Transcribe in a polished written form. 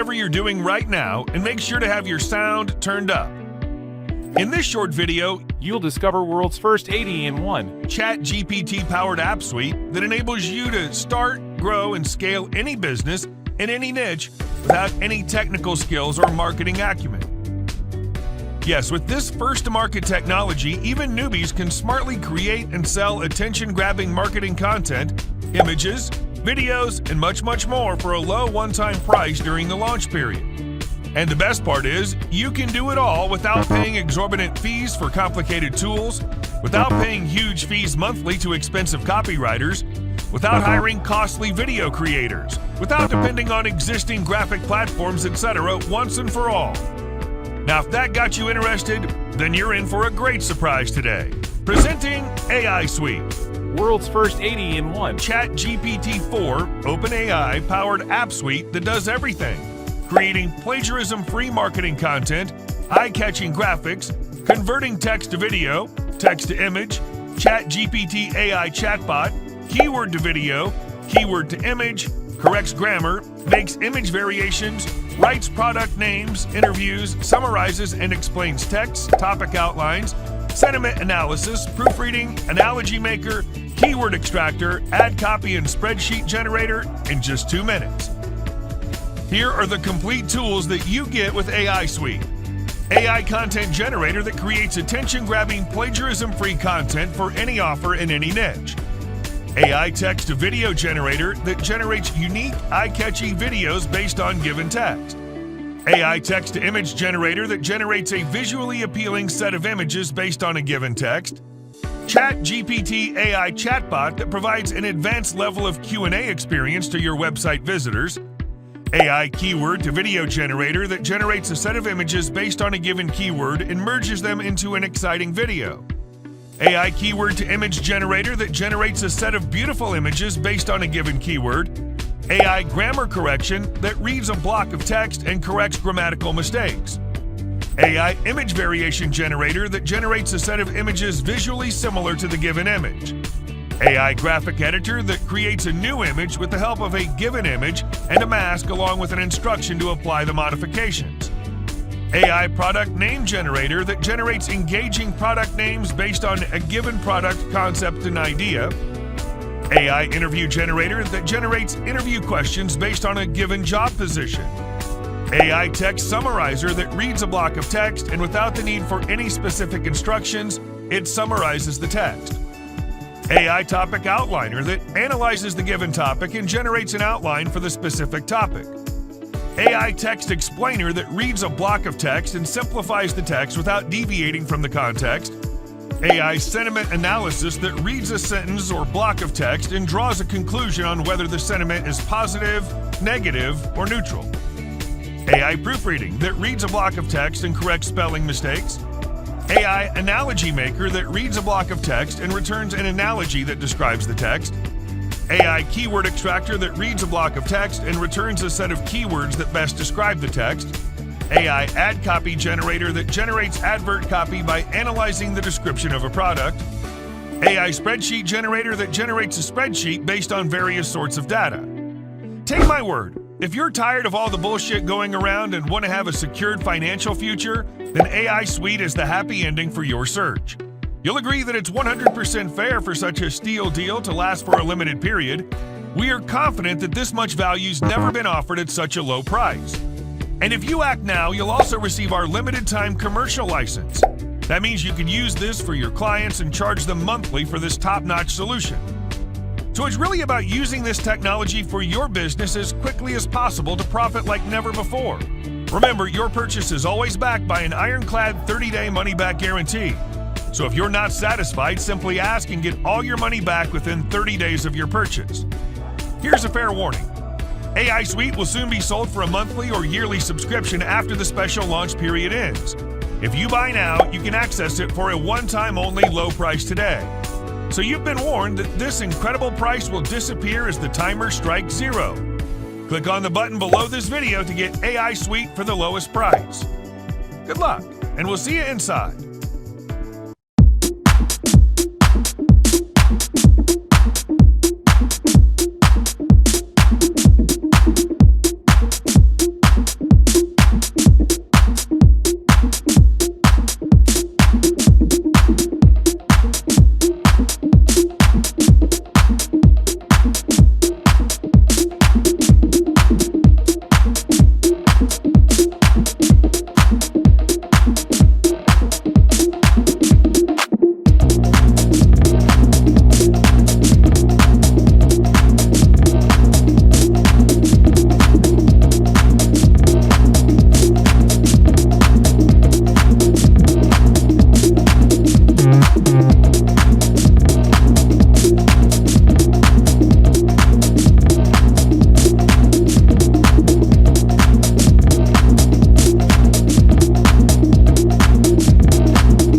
whatever you're doing right now and make sure to have your sound turned up. In this short video, You'll discover world's first 80-in-1 ChatGPT-powered app suite that enables you to start, grow, and scale any business in any niche without any technical skills or marketing acumen. Yes, with this first-to-market technology, even newbies can smartly create and sell attention-grabbing marketing content, images, videos, and much more for a low one-time price during the launch period. And the best part is, you can do it all without paying exorbitant fees for complicated tools, without paying huge fees monthly to expensive copywriters, without hiring costly video creators, without depending on existing graphic platforms, etc. once and for all. Now, if that got you interested, then you're in for a great surprise today. Presenting AI Suite. World's first 80-in-1 ChatGPT-4 OpenAI powered app suite that does everything. Creating plagiarism-free marketing content, eye-catching graphics, converting text to video, text to image, ChatGPT AI chatbot, keyword to video, keyword to image, corrects grammar, makes image variations, writes product names, interviews, summarizes and explains text, topic outlines, sentiment analysis, proofreading, analogy maker, keyword extractor, ad copy and spreadsheet generator in just 2 minutes. Here are the complete tools that you get with AI Suite. AI content generator that creates attention-grabbing, plagiarism-free content for any offer in any niche. AI text-to-video generator that generates unique, eye-catchy videos based on given text. AI text-to-image generator that generates a visually appealing set of images based on a given text. ChatGPT AI chatbot that provides an advanced level of Q&A experience to your website visitors. AI keyword to video generator that generates a set of images based on a given keyword and merges them into an exciting video. AI keyword to image generator that generates a set of beautiful images based on a given keyword. AI grammar correction that reads a block of text and corrects grammatical mistakes. AI image variation generator that generates a set of images visually similar to the given image. AI graphic editor that creates a new image with the help of a given image and a mask along with an instruction to apply the modifications. AI product name generator that generates engaging product names based on a given product concept and idea. AI interview generator that generates interview questions based on a given job position. AI text summarizer that reads a block of text and without the need for any specific instructions, it summarizes the text. AI topic outliner that analyzes the given topic and generates an outline for the specific topic. AI text explainer that reads a block of text and simplifies the text without deviating from the context. AI sentiment analysis that reads a sentence or block of text and draws a conclusion on whether the sentiment is positive, negative, or neutral. AI proofreading that reads a block of text and corrects spelling mistakes. AI analogy maker that reads a block of text and returns an analogy that describes the text. AI keyword extractor that reads a block of text and returns a set of keywords that best describe the text. AI ad copy generator that generates advert copy by analyzing the description of a product. AI spreadsheet generator that generates a spreadsheet based on various sorts of data. Take my word, if you're tired of all the bullshit going around and want to have a secured financial future, then AI Suite is the happy ending for your search. You'll agree that it's 100% fair for such a steal deal to last for a limited period. We are confident that this much value's never been offered at such a low price. And if you act now, you'll also receive our limited time commercial license. That means you can use this for your clients and charge them monthly for this top-notch solution. So it's really about using this technology for your business as quickly as possible to profit like never before. Remember, your purchase is always backed by an ironclad 30-day money-back guarantee. So if you're not satisfied, simply ask and get all your money back within 30 days of your purchase. Here's a fair warning. AI Suite will soon be sold for a monthly or yearly subscription after the special launch period ends. If you buy now, you can access it for a one-time only low price today. So you've been warned that this incredible price will disappear as the timer strikes 0. Click on the button below this video to get AI Suite for the lowest price. Good luck, and we'll see you inside.